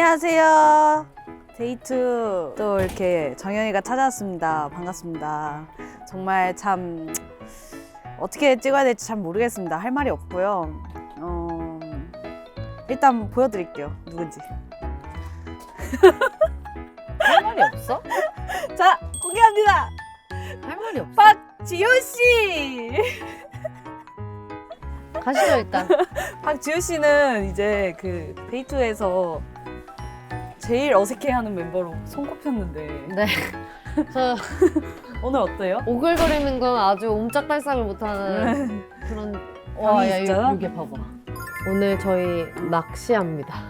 안녕하세요. 데이트 또 이렇게 정연이가 찾아왔습니다. 반갑습니다. 정말 참 어떻게 찍어야 될지 잘 모르겠습니다. 할 말이 없고요. 일단 보여드릴게요. 누군지. 할 말이 없어? 자, 공개합니다. 할 말이 없어. 박지효 씨. 가시죠 일단. 박지효 씨는 이제 그 데이트에서 제일 어색해하는 멤버로 손꼽혔는데 네. 저 오늘 어때요? 오글거리는 건 아주 옴짝달싹을 못하는 그런. 야, 진짜요? 이게 봐봐. 오늘 저희 낚시합니다.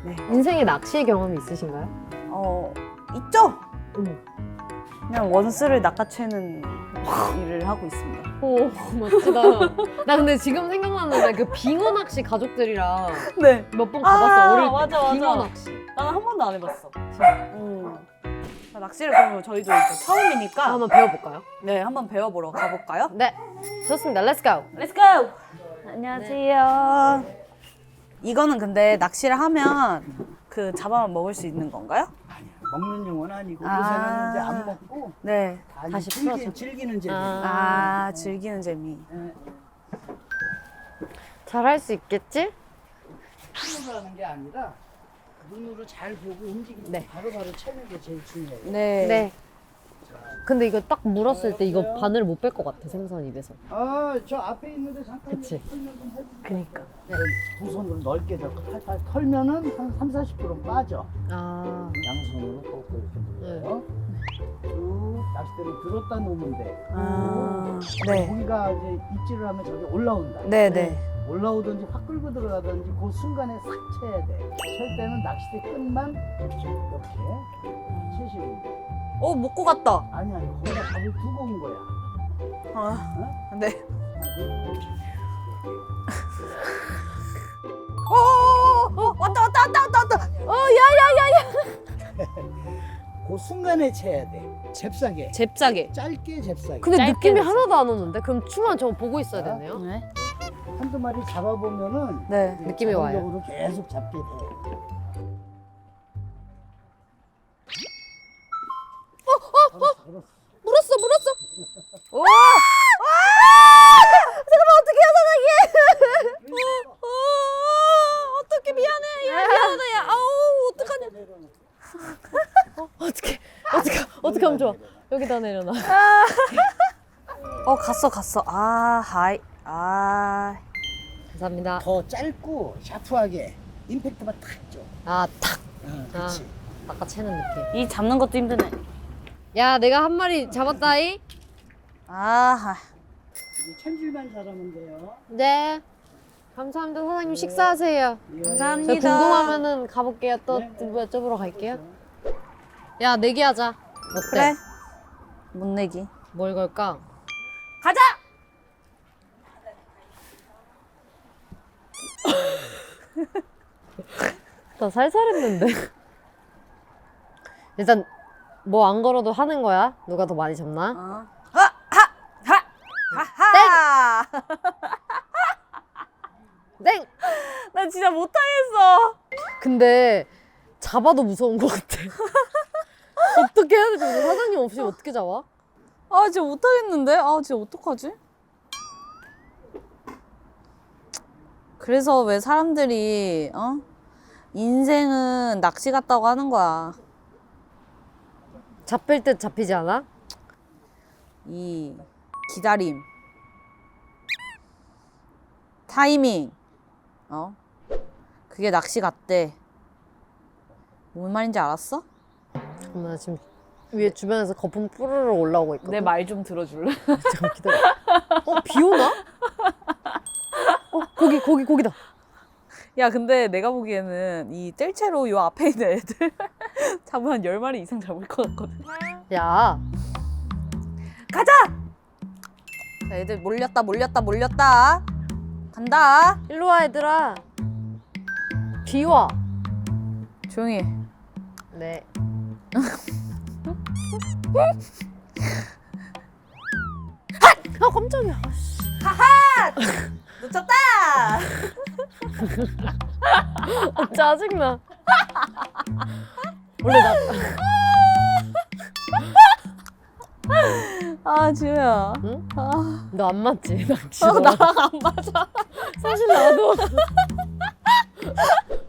네. 인생에 낚시 경험이 있으신가요? 있죠? 응. 그냥 원스를 낚아채는 일을 하고 있습니다. 오 멋지다. 나 근데 지금 생각났는데 그 빙어 낚시 가족들이랑 네. 몇 번 가봤어. 어릴 때 맞아. 빙어 낚시. 나는 한 번도 안 해봤어. 낚시를 그러면 저희도 이제 처음이니까 한번 배워볼까요? 네, 한번 배워보러 가볼까요? 네. 좋습니다. 렛츠 고. Let's go! 안녕하세요. 이거는 근데 낚시를 하면 그 잡아만 먹을 수 있는 건가요? 먹는 용은 아니고 아. 요새는 이제 안 먹고 네. 다시 풀어서. 즐기는 재미. 즐기는 재미. 잘할 수 있겠지? 풀어서 하는 게 아니라 눈으로 잘 보고 움직이고 네. 바로바로 채는 게 제일 중요해요. 네. 네. 근데 이거 딱 물었을 때 이거 바늘 못 뺄 것 같아, 생선 입에서. 저 앞에 있는데 잠깐 그치. 털면 좀 해주세요. 그니까. 두 손으로 넓게 잡고 팔팔 털면은 한 30% 빠져. 아. 양손으로 꺾고 이렇게 눌러요. 쭉 낚싯대를 들었다 놓으면 돼. 네. 고기가 이제 입질을 하면 저기 올라온다. 네네. 올라오든지 확 끌고 들어가든지 그 순간에 싹 쳐야 돼. 칠 때는 낚싯대 끝만 이렇게 치시면 돼. 먹고 갔다. 아니 거기다 밥을 두고 온 거야. 네. 왔다. 야야야야. 그 순간에 쳐야 돼. 잽싸게. 잽싸게. 짧게 잽싸게. 근데 짧게 느낌이 됐어. 하나도 안 오는데? 그럼 춤만 저거 보고 있어야 되네요? 네. 한두 마리 잡아보면은 네. 이제 느낌이 와요. 자동적으로 계속 잡게 돼. 물었어. 와! 잠깐만 어떡해요, 사장님. 어떡해 미안해. 야. 아우 어떡하냐. 어떻게 하면 좋아? 여기다 내려놔. 갔어. 하이. 감사합니다. 더 짧고 샤프하게 임팩트만 탁 줘. 아, 탁. 그렇지. 아까 채는 느낌. 이 잡는 것도 힘드네. 야, 내가 한 마리 잡았다이? 이제 챔질만 잘하면 돼요. 네. 감사합니다. 사장님 식사하세요. 예. 감사합니다. 저 궁금하면은 가볼게요. 또 네. 여쭤보러 갈게요. 야, 내기하자. 어때? 그래. 못 내기. 뭘 걸까? 가자. 나 살살했는데. 일단 뭐 안 걸어도 하는 거야. 누가 더 많이 잡나? 하하. 땡! 나 진짜 못하겠어. 근데 잡아도 무서운 것 같아. 어떻게 해야 되지? 오늘 사장님 없이 어떻게 잡아? 진짜 못하겠는데? 진짜 어떡하지? 그래서 왜 사람들이 인생은 낚시 같다고 하는 거야. 잡힐 듯 잡히지 않아? 이 기다림, 타이밍, 그게 낚시 같대. 뭔 말인지 알았어? 나 지금 위에 주변에서 거품 뿌르르 올라오고 있거든. 내 말 좀 들어줄래? 잠깐 기다려. 비 오나? 거기다. 야, 근데 내가 보기에는 이 뜰채로 요 앞에 있는 애들 잡으면 한 10마리 이상 잡을 것 같거든. 야, 가자! 자, 애들 몰렸다. 간다. 일로 와 얘들아. 비 와. 조용히 해. 네. 깜짝이야. 놓쳤다! 짜증나. 원래 나 아 지우야. 응? 아, 너 안 맞지? 낚시도. 나랑 안 맞아. 사실 나도.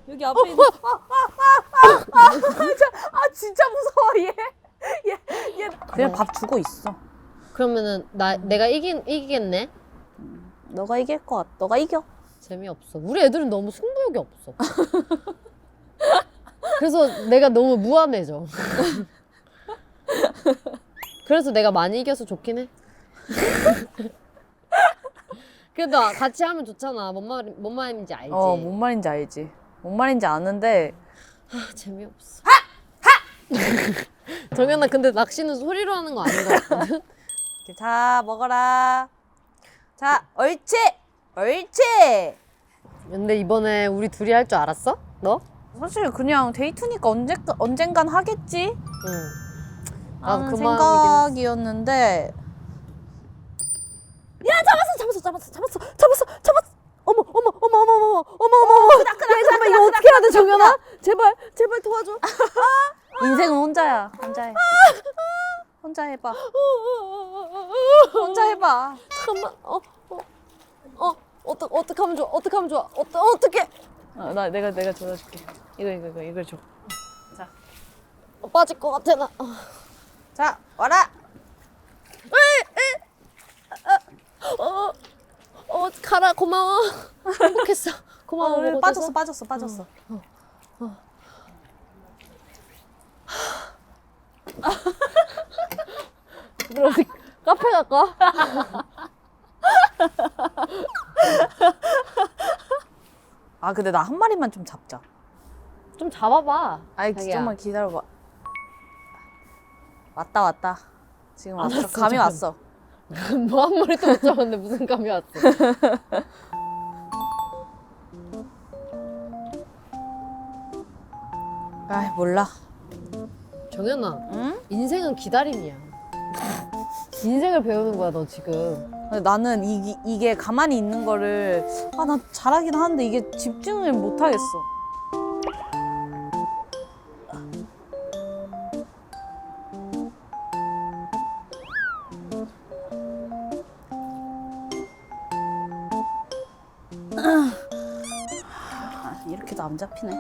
여기 앞에 있는. 아 진짜 무서워 얘. 얘 그냥 밥 주고 있어. 그러면은 내가 이기겠네? 너가 이길 것 같아. 너가 이겨. 재미없어. 우리 애들은 너무 승부욕이 없어. 그래서 내가 너무 무안해져. 그래서 내가 많이 이겨서 좋긴 해. 그래도 같이 하면 좋잖아. 뭔 말인지 알지? 뭔 말인지 알지. 뭔 말인지 아는데. 아, 재미없어. 정연아, 근데 낚시는 소리로 하는 거 아닌 것 같거든? 이렇게, 자 먹어라. 자 옳지. 옳지. 근데 이번에 우리 둘이 할 줄 알았어? 너? 사실 그냥 데이트니까 언젠간 하겠지. 응. 라는 그 생각이었는데. 야 잡았어. 어머. 잠깐만, 이거 어떻게 해야 돼, 정연아? 제발 도와줘. 인생은 혼자야. 혼자 해봐. 혼자 해봐. 잠깐만. 어떻게 하면 좋아? 어떻게? 내가 도와줄게. 이걸 줘. 자, 빠질 것 같아, 나. 자 와라. 가라, 고마워. 행복했어. 고마워. 그래, 먹어줘서. 빠졌어. 우리 어디 카페 갈까? 아 근데 나 한 마리만 좀 잡자. 좀 잡아봐. 아이 자기야. 좀만 기다려봐. 왔다. 지금 왔어. 알았어, 감이 좀. 왔어. 뭐 한 마리도 못 잡았는데 무슨 감이 왔어? 아 몰라. 정연아, 응? 인생은 기다림이야. 인생을 배우는 거야, 너 지금. 근데 나는 이게 가만히 있는 거를 나 잘하긴 하는데 이게 집중을 못 하겠어. 이렇게도 안 잡히네.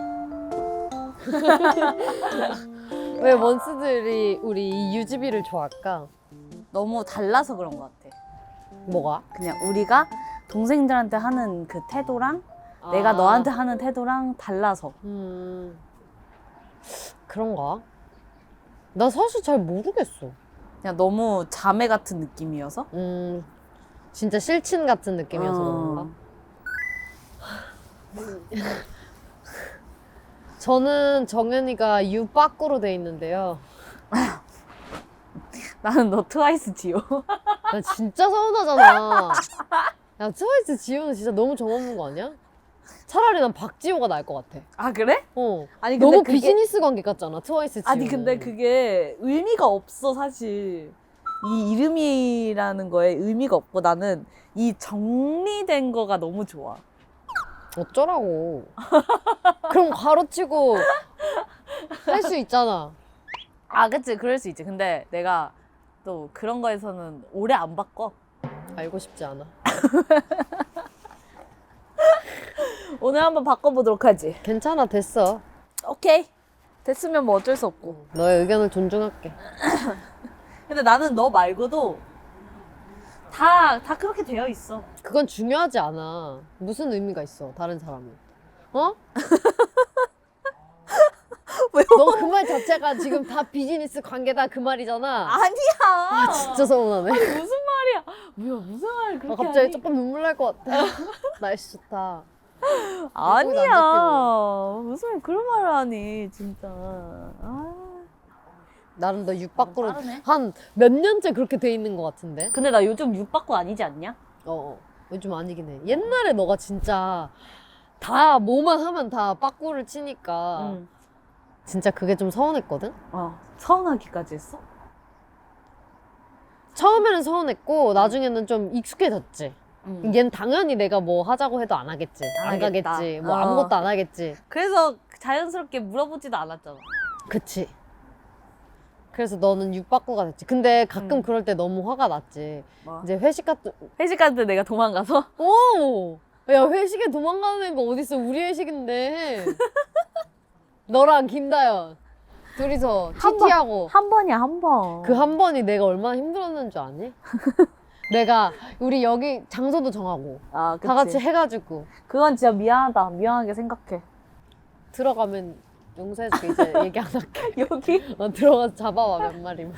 왜 원스들이 우리 이 유지비를 좋아할까? 너무 달라서 그런 것 같아. 뭐가? 그냥 우리가 동생들한테 하는 그 태도랑 내가 너한테 하는 태도랑 달라서. 그런가? 나 사실 잘 모르겠어. 그냥 너무 자매 같은 느낌이어서. 진짜 실친 같은 느낌이어서 어. 그런가? 저는 정연이가 유 빠꾸로 돼 있는데요. 나는 너 트와이스 지요. 나 진짜 서운하잖아. 야, 트와이스 지효는 진짜 너무 정없는 거 아니야? 차라리 난 박지효가 나을 것 같아. 아 그래? 아니, 근데 너무 그게- 비즈니스 관계 같잖아, 트와이스 지효는. 아니 근데 그게 의미가 없어 사실. 이 이름이라는 거에 의미가 없고 나는 이 정리된 거가 너무 좋아. 어쩌라고. 그럼 가로치고 할 수 있잖아. 아 그치 그럴 수 있지. 근데 내가 또 그런 거에서는 오래 안 바꿔. 알고 싶지 않아. 오늘 한번 바꿔보도록 하지. 괜찮아, 됐어. 오케이. 됐으면 뭐 어쩔 수 없고. 너의 의견을 존중할게. 근데 나는 너 말고도 다 그렇게 되어 있어. 그건 중요하지 않아. 무슨 의미가 있어, 다른 사람은. 어? 왜요? 너 그 말 자체가 지금 다 비즈니스 관계다 그 말이잖아. 아니야. 진짜 서운하네. 무슨 말이야? 뭐야 무슨 말을 그렇게 갑자기 하니? 조금 눈물 날 것 같아. 날씨 좋다. 아니야. 무슨 그런 말을 하니 진짜. 아. 나름 너 육박구로 빠르네. 한 몇 년째 그렇게 돼 있는 것 같은데. 근데 나 요즘 육박구 아니지 않냐? 요즘 아니긴 해. 옛날에 너가 진짜 다 뭐만 하면 다 빠꾸를 치니까 응. 진짜 그게 좀 서운했거든? 서운하기까지 했어? 처음에는 서운했고 나중에는 좀 익숙해졌지. 응. 얜 당연히 내가 뭐 하자고 해도 안 하겠지. 안 하겠다. 가겠지. 뭐 어. 아무것도 안 하겠지. 그래서 자연스럽게 물어보지도 않았잖아. 그치. 그래서 너는 육박구가 됐지. 근데 가끔 응. 그럴 때 너무 화가 났지. 뭐? 이제 회식 같은 회식 갈 때 내가 도망가서 오! 야, 회식에 도망가는 거 어딨어? 우리 회식인데. 너랑 김다연 둘이서 TT하고 한 번이야 한 번. 그 한 번이 내가 얼마나 힘들었는 줄 아니? 내가 우리 여기 장소도 정하고 아, 그치. 다 같이 해가지고 그건 진짜 미안하다. 미안하게 생각해. 들어가면 용서해줄게. 이제 얘기 안 할게. 여기? 들어가서 잡아와 몇 마리만.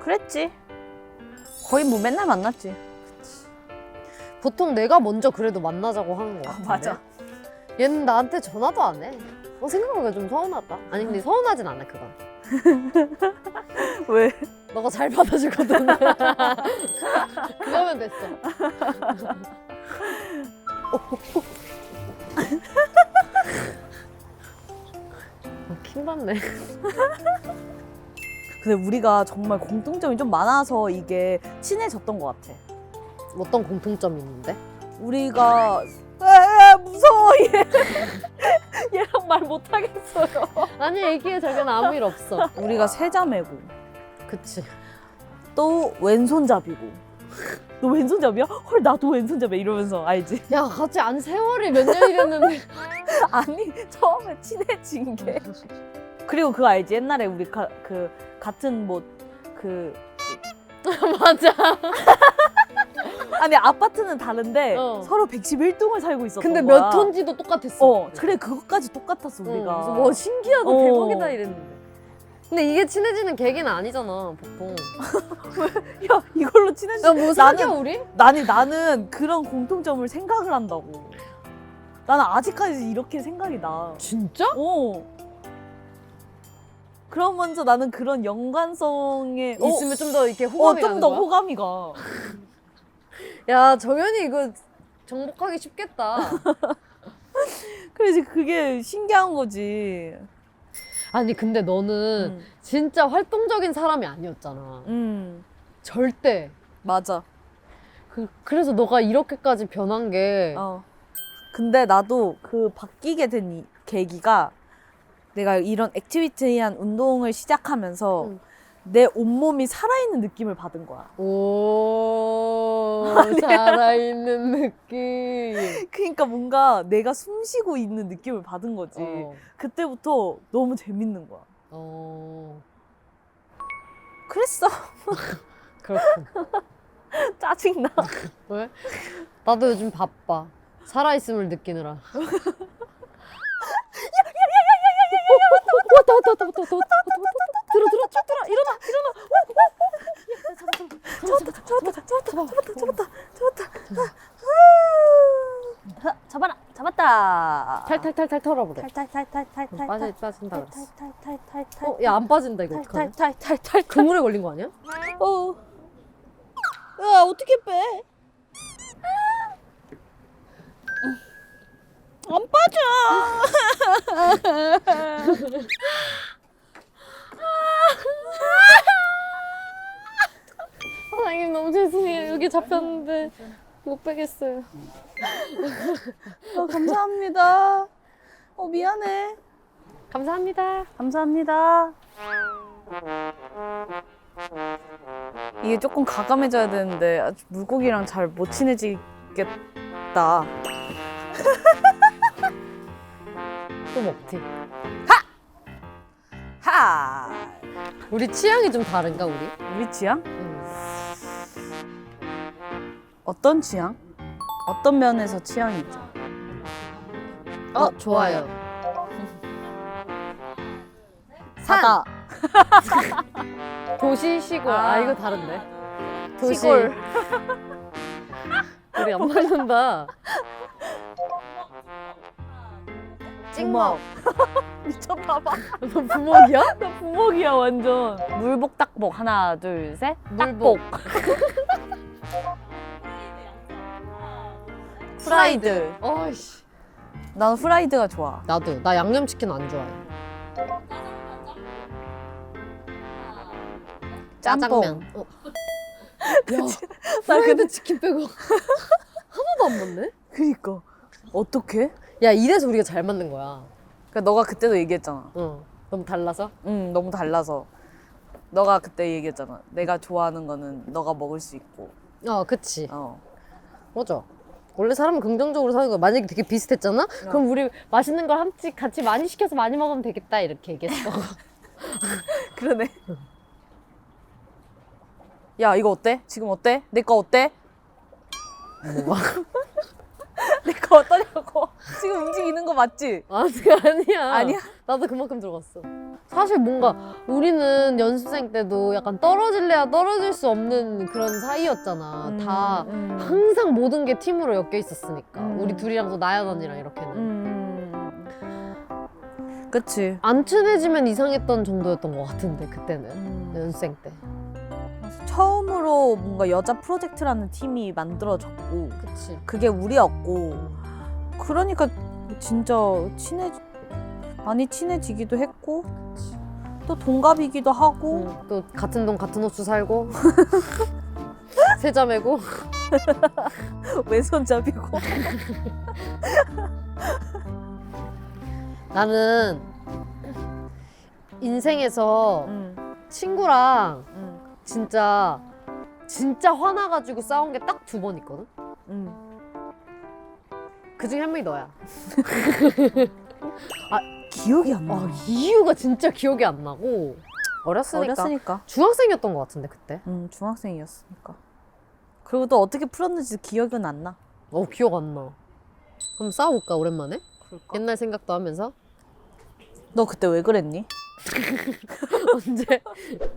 그랬지. 거의 뭐 맨날 만났지. 보통 내가 먼저 그래도 만나자고 하는 거 같은데. 맞아. 얘는 나한테 전화도 안 해. 생각해보니까 좀 서운하다. 아니 근데 서운하진 않아 그건. 왜? 너가 잘 받아주거든. 그러면 됐어. 킹받네. 근데 우리가 정말 공통점이 좀 많아서 이게 친해졌던 것 같아. 어떤 공통점이 있는데? 우리가 에 무서워 얘. 얘랑 말 못하겠어요. 아니 애기의 저기는 아무 일 없어. 우리가 세자매고 그치. 또 왼손잡이고. 너 왼손잡이야? 헐 나도 왼손잡이야 이러면서 알지? 야 같이 안 세월이 몇 년이랬는데. 아니 처음에 친해진 게 그리고 그거 알지? 옛날에 우리 그 같은 뭐 그 맞아. 아니 아파트는 다른데 어. 서로 111동을 살고 있었던 근데 거야. 몇 톤지도 똑같았어. 그래 그것까지 똑같았어 우리가. 그래서 뭐 신기하다 어. 대박이다 이랬는데. 근데 이게 친해지는 계기는 아니잖아 보통. 야 이걸로 친해지. 야뭐 사겨 우리? 나는 그런 공통점을 생각을 한다고. 나는 아직까지 이렇게 생각이 나. 진짜? 그러면서 나는 그런 연관성에 있으면 좀 더 이렇게 호감이 좀 가는 더 거야? 호감이 가. 야 정연이 이거 정복하기 쉽겠다. 그래서 그게 신기한 거지. 아니 근데 너는 진짜 활동적인 사람이 아니었잖아. 절대. 맞아. 그래서 너가 이렇게까지 변한 게 근데 나도 그 바뀌게 된 계기가 내가 이런 액티비티한 운동을 시작하면서 내 온몸이 살아있는 느낌을 받은 거야. 오, 살아있는 느낌. 그러니까 뭔가 내가 숨 쉬고 있는 느낌을 받은 거지. 그때부터 너무 재밌는 거야. 그랬어. 그렇군. 짜증나. 왜? 나도 요즘 바빠. 살아있음을 느끼느라. 들어 일어나. 잡았다. 탈탈탈탈 털어보래. 탈탈탈탈탈탈. 빠진다 그랬어. 탈탈탈탈탈. 야 안 빠진다 이거 어떡하냐? 탈탈탈탈탈. 그물에 걸린 거 아니야? 야 어떻게 빼? 안 빠져. 사장님 너무 죄송해요. 여기 잡혔는데 못 빼겠어요. 감사합니다. 미안해. 감사합니다. 감사합니다. 이게 조금 가감해져야 되는데 아주 물고기랑 잘 못 친해지겠다. 또 먹지. 하! 우리 취향이 좀 다른가 우리? 우리 취향? 응. 어떤 취향? 어떤 면에서 취향이죠? 좋아요. 사다. 도시 시골. 이거 다른데. 도시. 시골. 우리 안 맞는다. 찍먹. 미쳤나봐. 너 부먹이야? 나 부먹이야 완전. 물복닭복 하나 둘 셋. 물복. 프라이드. 어이씨. 난 프라이드가 좋아. 나도. 나 양념치킨 안 좋아해. 짬뽕. 야, 프라이드 치킨 빼고 하나도 안 맞네? 그니까 어떡해? 야, 이래서 우리가 잘 맞는 거야. 그러니까 너가 그때도 얘기했잖아. 응. 너무 달라서? 응, 너무 달라서. 너가 그때 얘기했잖아. 내가 좋아하는 거는 너가 먹을 수 있고. 그치. 어. 맞아. 원래 사람은 긍정적으로 사는 거야. 만약에 되게 비슷했잖아? 그럼 우리 맛있는 걸 같이 많이 시켜서 많이 먹으면 되겠다. 이렇게 얘기했어. 그러네. 야, 이거 어때? 지금 어때? 내 거 어때? 뭐? 내 거 어떠냐고. 지금 움직이는 거 맞지? 아니야. 아니야? 나도 그만큼 들어갔어. 사실 뭔가 우리는 연습생 때도 약간 떨어질래야 떨어질 수 없는 그런 사이였잖아. 다 항상 모든 게 팀으로 엮여 있었으니까. 우리 둘이랑 또 나연 언니랑 이렇게는. 그치. 안 친해지면 이상했던 정도였던 것 같은데 그때는. 연습생 때. 처음으로 뭔가 여자 프로젝트라는 팀이 만들어졌고 그치. 그게 우리였고 그러니까 진짜 많이 친해지기도 했고 또 동갑이기도 하고 또 같은 동 같은 호수 살고 세자매고 왼손잡이고 나는 인생에서 친구랑 진짜 화나가지고 싸운 게 딱 2번 있거든? 그 중에 한 명이 너야. 기억이 안 나. 이유가 진짜 기억이 안 나고 어렸으니까. 중학생이었던 것 같은데 그때. 중학생이었으니까. 그리고 또 어떻게 풀었는지 기억은 안 나. 기억 안 나. 그럼 싸워볼까 오랜만에? 그럴까? 옛날 생각도 하면서. 너 그때 왜 그랬니? 언제?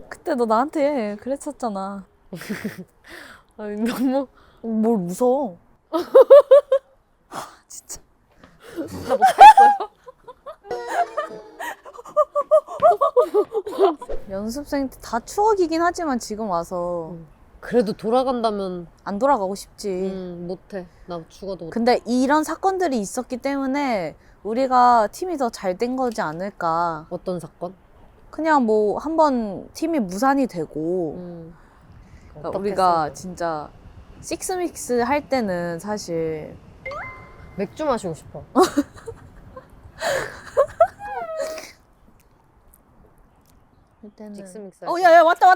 그때 너 나한테 그랬었잖아. 아니 너무 뭘 무서워? 진짜. 나 못했어요. 연습생 때 다 추억이긴 하지만 지금 와서 그래도 돌아간다면 안 돌아가고 싶지. 못해. 나 죽어도 못해. 근데 이런 사건들이 있었기 때문에 우리가 팀이 더 잘 된 거지 않을까. 어떤 사건? 그냥 뭐 한번 팀이 무산이 되고 그러니까 어떻게 우리가 했어? 진짜 식스믹스 할 때는 사실 맥주 마시고 싶어. 할 때는 식스믹스. 야야 왔다.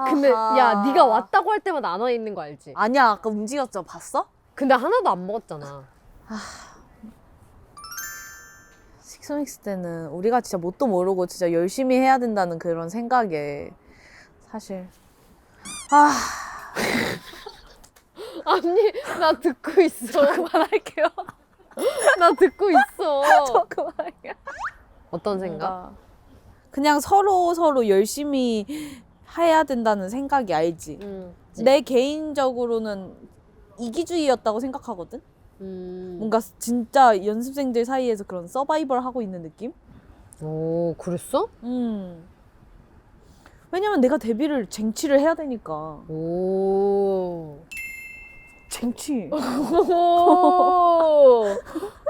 근데 아하. 야 네가 왔다고 할 때마다 안 와 있는 거 알지? 아니야 아까 움직였죠 봤어? 근데 하나도 안 먹었잖아. 식스믹스 때는 우리가 진짜 뭣도 모르고 진짜 열심히 해야 된다는 그런 생각에 사실 아니 나 듣고 있어. 그만할게요. 나 듣고 있어. 저 그만할게요. 어떤 생각? 뭔가 그냥 서로 열심히 해야 된다는 생각이 알지. 내 개인적으로는 이기주의였다고 생각하거든. 뭔가 진짜 연습생들 사이에서 그런 서바이벌 하고 있는 느낌? 오 그랬어? 왜냐면 내가 데뷔를 쟁취를 해야 되니까. 오. 쟁취. 오.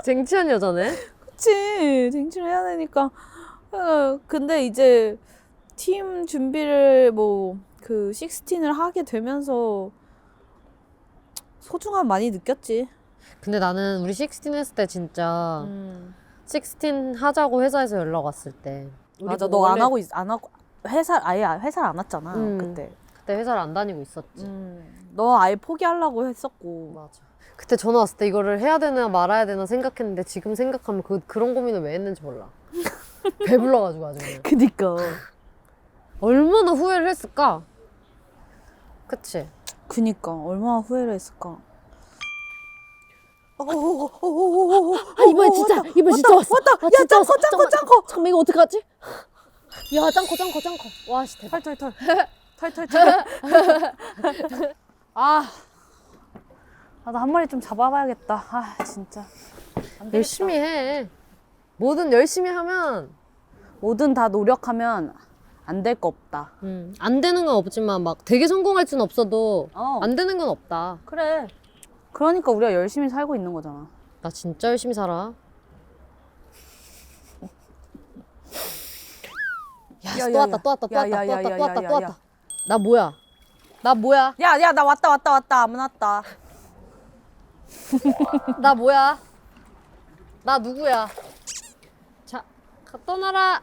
쟁취한 여자네. 그치. 쟁취를 해야 되니까. 근데 이제 팀 준비를 뭐 그 16을 하게 되면서 소중함 많이 느꼈지. 근데 나는 우리 16 했을 때 진짜 16 하자고 회사에서 연락 왔을 때 맞아. 뭐 너 안 원래 하고 회사를 안 왔잖아. 그때. 그때 회사를 안 다니고 있었지. 너 아예 포기하려고 했었고. 맞아. 그때 전화 왔을 때 이거를 해야 되나 말아야 되나 생각했는데 지금 생각하면 그런 고민을 왜 했는지 몰라. 배불러가지고 아주 그냥. 그니까. 얼마나 후회를 했을까? 그치? 그니까 얼마나 후회를 했을까. 이번에 진짜 왔어. 왔다. 아, 야 진짜 짱커. 잠깐만 이거 어떡하지? 야 짱커. 와 씨 대박. 털. 나도 한 마리 좀 잡아봐야겠다. 진짜. 안 되겠다. 열심히 해. 뭐든 열심히 하면 뭐든 다 노력하면 안 될 거 없다. 안 되는 건 없지만 막 되게 성공할 수는 없어도 어. 안 되는 건 없다. 그래. 그러니까 우리가 열심히 살고 있는 거잖아. 나 진짜 열심히 살아. 야, 또 왔다. 나 뭐야? 야, 나 왔다. 안 왔다. 나 뭐야? 나 누구야? 자, 떠나라.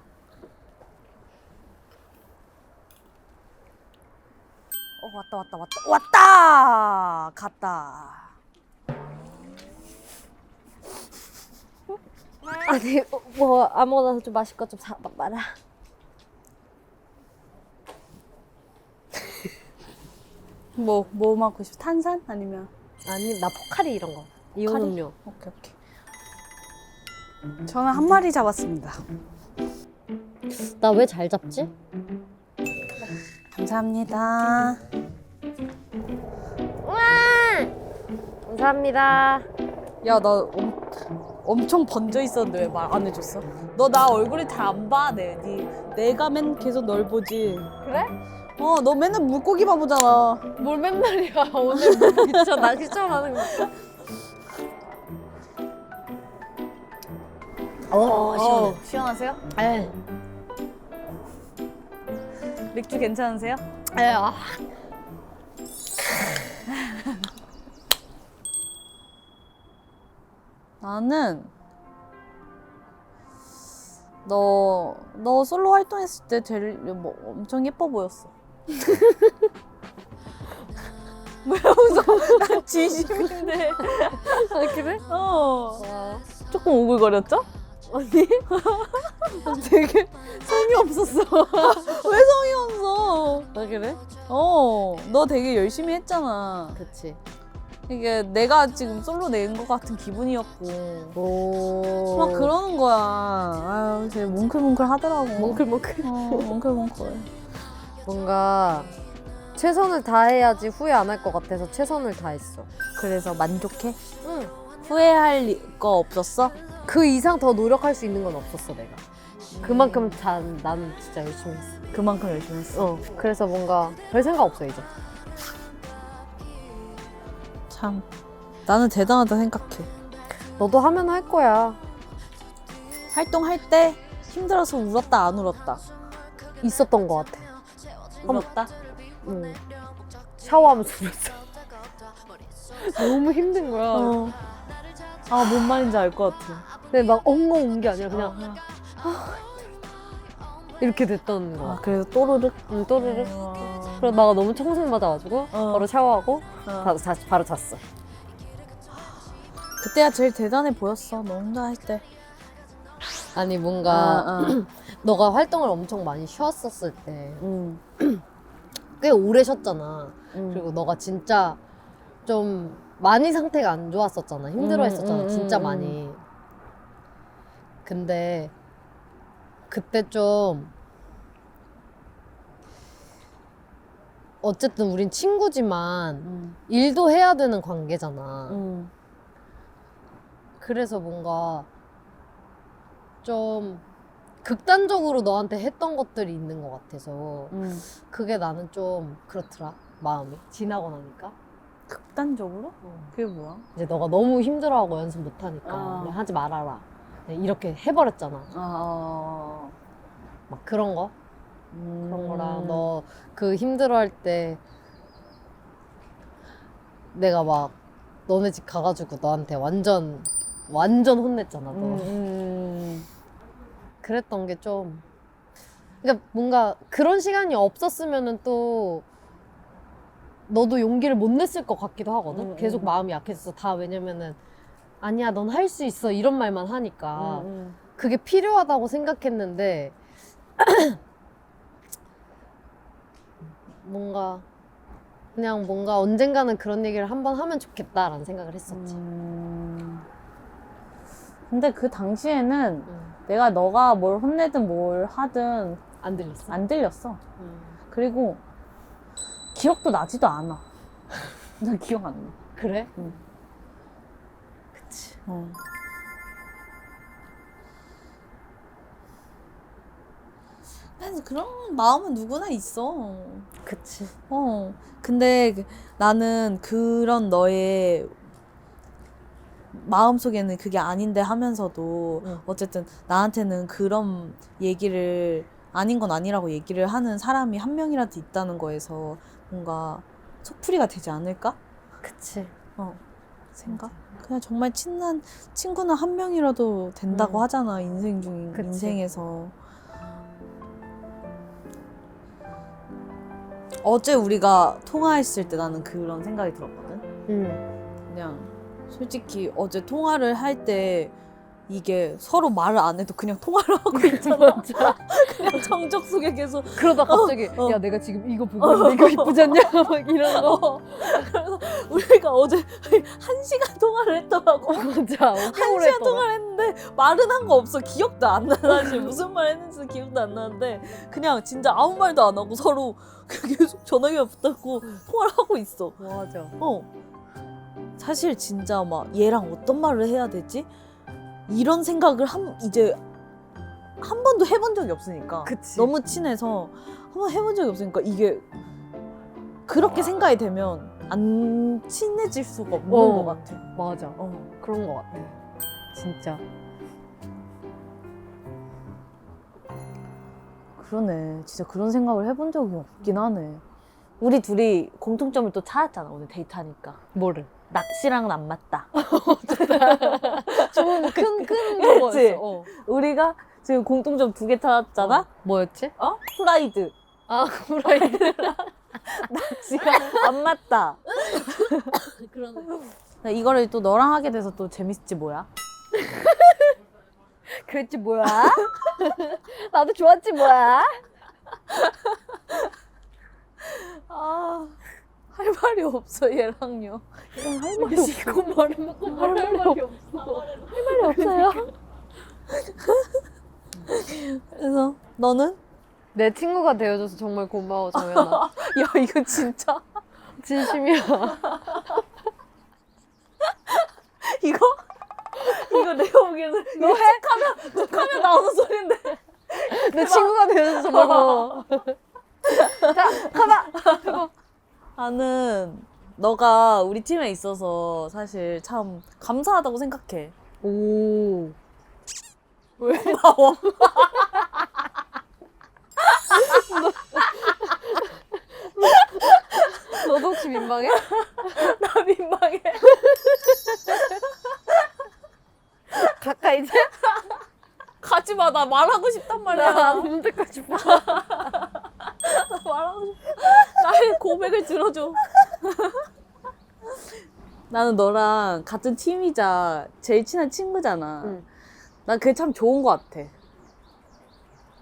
왔다. 갔다. 아니, 뭐 아무거나 좀 마실 거 좀 사봐라. 뭐 먹고 싶어? 탄산? 아니면? 아니, 나 포카리 이런 거. 이온 포카리? 음료. 오케이. 저는 한 마리 잡았습니다. 나 왜 잘 잡지? 감사합니다. 우와! 감사합니다. 야, 나 엄청 번져 있었는데 왜 말 안 해줬어? 너 나 얼굴이 다 안 봐, 내가 맨 계속 널 보지. 그래? 너 맨날 물고기만 보잖아. 뭘 맨날이야. 오늘 뭐 미쳐 낚시처럼 하는 거. 시원해. 시원하세요? 에. 맥주 괜찮으세요? 에. 나는 너 솔로 활동했을 때 제일 뭐 엄청 예뻐 보였어. 왜 웃어? 난 진심인데. 아, 그래? 조금 오글거렸죠? 언니? 되게 성의 없었어. 왜 성의 없어? 아, 그래? 너 되게 열심히 했잖아. 그치. 이게 내가 지금 솔로 낸 것 같은 기분이었고. 오. 막 그러는 거야. 아유, 쟤 뭉클뭉클 하더라고. 뭉클뭉클. 뭉클뭉클. 뭔가 최선을 다해야지 후회 안 할 것 같아서 최선을 다했어. 그래서 만족해? 응. 후회할 거 없었어? 그 이상 더 노력할 수 있는 건 없었어, 내가. 그만큼 나는 진짜 열심히 했어. 그만큼 열심히 했어. 그래서 뭔가 별 생각 없어, 이제. 참, 나는 대단하다 생각해. 너도 하면 할 거야. 활동할 때 힘들어서 울었다 안 울었다? 있었던 것 같아. 울었다? 응. 샤워하면서 울었어. 너무 힘든 거야. 뭔 말인지 알 것 같아. 근데 막 엉엉 운 게 아니라 그냥 이렇게 됐던 거야. 그래서 또르륵? 응, 또르르. 그래서 나가 너무 청승맞아가지고 바로 샤워하고 바로 잤어. 그때가 제일 대단해 보였어. 너 혼자 할 때. 아니 뭔가 너가 활동을 엄청 많이 쉬었었을 때 꽤 오래 쉬었잖아. 그리고 너가 진짜 좀 많이 상태가 안 좋았었잖아. 힘들어했었잖아. 진짜 많이. 근데 그때 좀 어쨌든 우린 친구지만 일도 해야 되는 관계잖아. 그래서 뭔가 좀 극단적으로 너한테 했던 것들이 있는 것 같아서 그게 나는 좀 그렇더라. 마음이 지나고 나니까. 극단적으로? 그게 뭐야? 이제 너가 너무 힘들어하고 연습 못하니까 그냥 하지 말아라. 그냥 이렇게 해버렸잖아. 막 그런 거. 그런 거랑 너 그 힘들어할 때 내가 막 너네 집 가가지고 너한테 완전 혼냈잖아. 너. 그랬던 게 좀 그러니까 뭔가 그런 시간이 없었으면은 또 너도 용기를 못 냈을 것 같기도 하거든. 계속 마음이 약했어. 다 왜냐면은 아니야 넌 할 수 있어 이런 말만 하니까 그게 필요하다고 생각했는데 뭔가 언젠가는 그런 얘기를 한번 하면 좋겠다라는 생각을 했었지. 근데 그 당시에는 내가 너가 뭘 혼내든 뭘 하든 안 들렸어? 안 들렸어. 그리고 기억도 나지도 않아. 난 기억 안 나. 그래? 그치. 그래서 그런 마음은 누구나 있어. 그치. 근데 나는 그런 너의 마음속에는 그게 아닌데 하면서도 어쨌든 나한테는 그런 얘기를 아닌 건 아니라고 얘기를 하는 사람이 한 명이라도 있다는 거에서 뭔가 속풀이가 되지 않을까? 그치. 생각? 그냥 정말 친한 친구는 한 명이라도 된다고 하잖아 그치. 인생에서. 어제 우리가 통화했을 때 나는 그런 생각이 들었거든. 그냥 솔직히 어제 통화를 할 때 이게 서로 말을 안 해도 그냥 통화를 하고 있잖아. 그냥 정적 속에 계속. 그러다 갑자기 야 내가 지금 이거 보고 있는데 이거 이쁘지 않냐? 막 이런 거. 그래서 우리가 어제 1시간 통화를 했더라고. 맞아. 1시간 통화를 했는데 말은 한 거 없어. 기억도 안 나. 사실 무슨 말 했는지 기억도 안 나는데 그냥 진짜 아무 말도 안 하고 서로 계속 전화기만 붙잡고 통화를 하고 있어. 맞아. 사실 진짜 막 얘랑 어떤 말을 해야 되지? 이런 생각을 이제 한 번도 해본 적이 없으니까. 그치. 너무 친해서 한 번 해본 적이 없으니까 이게 그렇게 생각이 되면 안 친해질 수가 없는 것 같아. 맞아. 그런 것 같아. 진짜. 그러네. 진짜 그런 생각을 해본 적이 없긴 하네. 우리 둘이 공통점을 또 찾았잖아, 오늘 데이트하니까. 뭐를? 낚시랑은 안 맞다. 좀 큰 그치? 거였어. 우리가 지금 공통점 2개 찾았잖아? 뭐였지? 프라이드. 아, 프라이드. 낚시랑 안 맞다. 그러네. 이거를 또 너랑 하게 돼서 또 재밌지 뭐야? 그랬지 뭐야? 나도 좋았지 뭐야? 할 말이 없어 얘랑요. 얘랑 할 말이 없어. 이거 말을 먹고 말할 말이 없어. 할 말이 없어요. 그래서 너는? 내 친구가 되어줘서 정말 고마워 정연아. 야 이거 진짜 진심이야. 이거 내가 보기에는 너 해? 툭하면 나오는 소린데. 내 친구가 되어줘서 정말 고마워. 자, 가봐. 나는 너가 우리 팀에 있어서 사실 참 감사하다고 생각해. 오. 왜? 고마워. 너도 혹시 민망해? 나 민망해. 가까 이제? 가지 마. 나 말하고 싶단 말이야. 나안 듣고 싶어. 나 말하고 싶어. 나의 고백을 들어줘. 나는 너랑 같은 팀이자 제일 친한 친구잖아. 응. 난 그게 참 좋은 것 같아.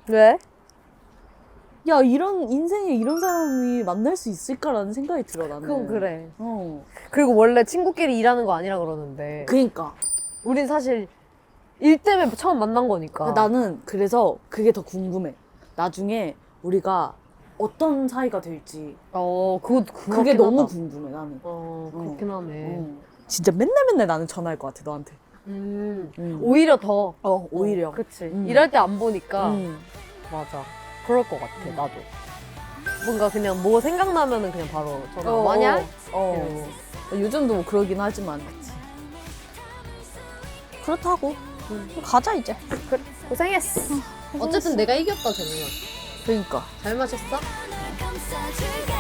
왜? 야, 인생에 이런 사람이 만날 수 있을까라는 생각이 들어, 나는. 그건 그래. 그리고 원래 친구끼리 일하는 거 아니라 그러는데. 그니까. 우린 사실 일 때문에 처음 만난 거니까. 나는 그래서 그게 더 궁금해. 나중에 우리가 어떤 사이가 될지. 그게 너무 궁금해, 나는. 그렇긴 하네. 진짜 맨날 나는 전화할 것 같아, 너한테. 오히려 더. 오히려. 그치. 일할 때 안 보니까. 음. 맞아. 그럴 것 같아, 나도. 뭔가 그냥 뭐 생각나면은 그냥 바로 전화. 뭐냐? 이러고. 요즘도 뭐 그러긴 하지만. 그치. 그렇다고. 가자, 이제. 그래, 고생했어. 어쨌든 내가 이겼다, 정말. 그러니까. 잘 마셨어? 감싸줄게